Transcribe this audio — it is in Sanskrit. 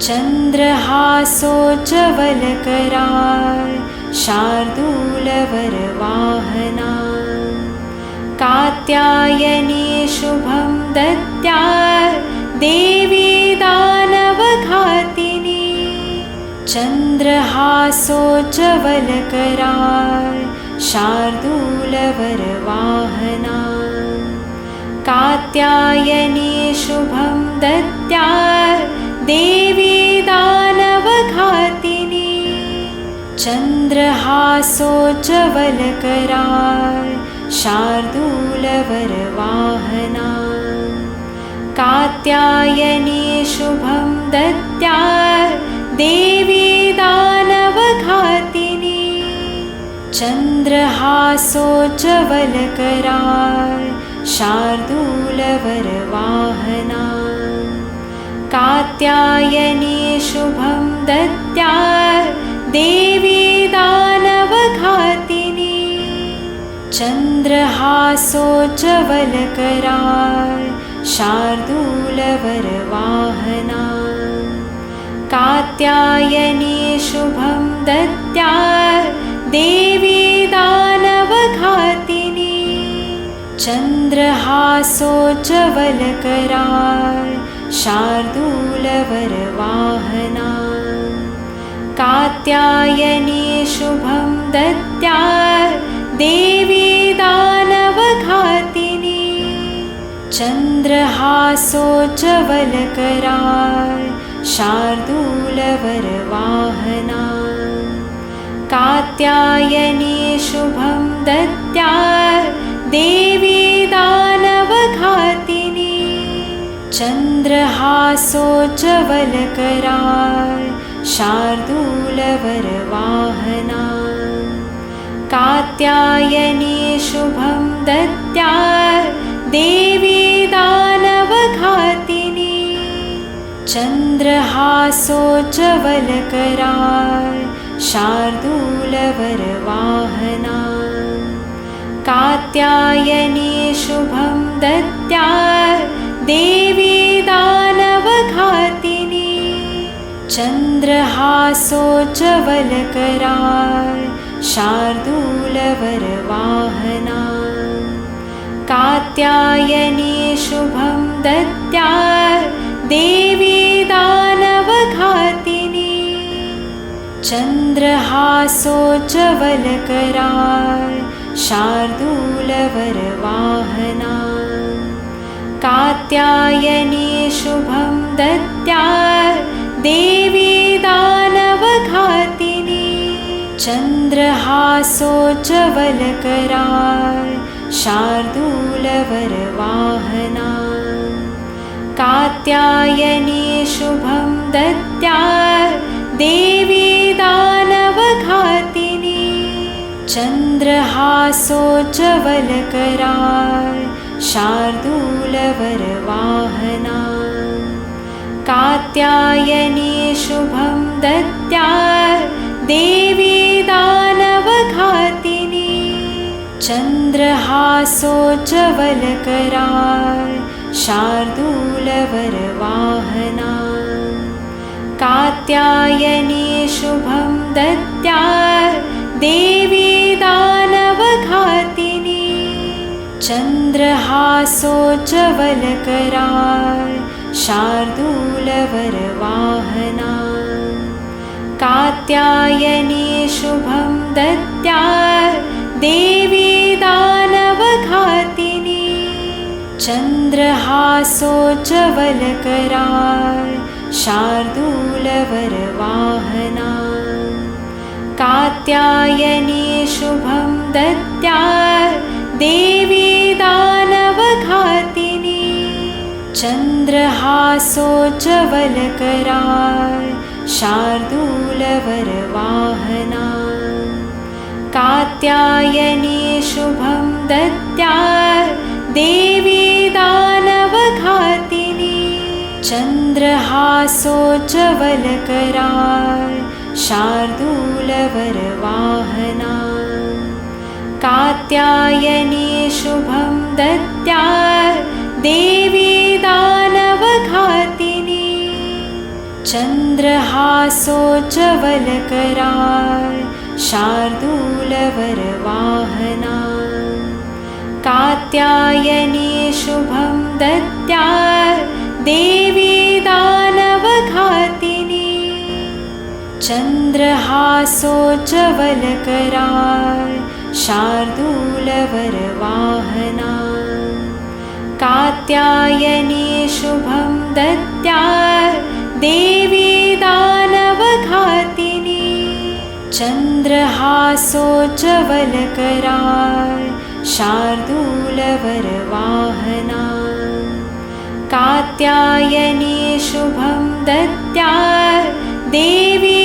चन्द्रहासोज्ज्वलकराळ शार्दूलवरवाहना कात्यायनी शुभं दत्त्याळ देवी दानवघातिनी चन्द्रहासोज्ज्वलकराळ शार्दूलवरवाहना कात्यायनी शुभं दत्त्याळ देवी दानवघातिनी चन्द्रहासोज्ज्वलकराळ शार्दूलवरवाहना कात्यायनी शुभं दत्त्याळ देवी दानवघातिनी चन्द्रहासोज्ज्वलकराळ शार्दूलवरवाहना कात्यायनी शुभं दत्त्याळ देवी दानवघातिनी चन्द्रहासोज्ज्वलकराळ शार्दूलवरवाहना कात्यायनी शुभं दत्त्याळ देवी दानवघातिनी चन्द्रहासोज्ज्वलकराळ शार्दूलवरवाहना कात्यायनी शुभं दत्त्याळ देवी दानवघातिनी चन्द्रहासोज्ज्वलकराळ शार्दूलवरवाहना कात्यायनी शुभं दत्त्याळ देवी दानवघातिनी चन्द्रहासोज्ज्वलकराळ शार्दूलवरवाहना कात्यायनी शुभं दत्त्याळ देवी दानवघातिनी चन्द्रहासोज्ज्वलकराळ शार्दूलवरवाहना कात्यायनी शुभं दत्त्याळ देवी दानवघातिनी चन्द्रहासोज्ज्वलकराळ शार्दूलवरवाहना कात्यायनी शुभं दत्त्याळ देवी दानवघातिनी चन्द्रहासोज्ज्वलकराळ शार्दूलवरवाहना कात्यायनी शुभं दत्त्याळ देवी दानवघातिनी चन्द्रहासोज्ज्वलकराळ शार्दूलवरवाहना कात्यायनी शुभं दत्त्याळ देवी दानवघातिनी चन्द्रहासोज्ज्वलकराळ शार्दूलवरवाहना कात्यायनी शुभं दत्त्याळ देवी दानवघातिनी चन्द्रहासोज्ज्वलकराळ शार्दूलवरवाहना कात्यायनी शुभं दत्त्याळ देवी दानवघातिनी चन्द्रहासोज्ज्वलकराळ शार्दूलवरवाहना कात्यायनी शुभं दत्त्याळ देवी दानवघातिनी चन्द्रहासोज्ज्वलकराळ शार्दूलवरवाहना कात्यायनी शुभं दत्त्याळ देवी दानवघातिनी चन्द्रहासोज्ज्वलकराळ शार्दूलवरवाहना कात्यायनी शुभं दत्त्याळ देवी दानवघातिनी चन्द्रहासोज्ज्वलकराळ शार्दूलवरवाहना कात्यायनी शुभं दत्त्याळ देवी दानवघातिनी चन्द्रहासोज्ज्वलकराळ शार्दूलवरवाहना कात्यायनी शुभं दत्त्यात् देवी दानवघातिनी चन्द्रहासोज्ज्वलकराळ शार्दूलवरवाहना कात्यायनी शुभं दत्त्यात् देवी दानवघातिनी चन्द्रहासोज्ज्वलकराळ शार्दूलवरवाहना कात्यायनी शुभं दत्त्यात् देवी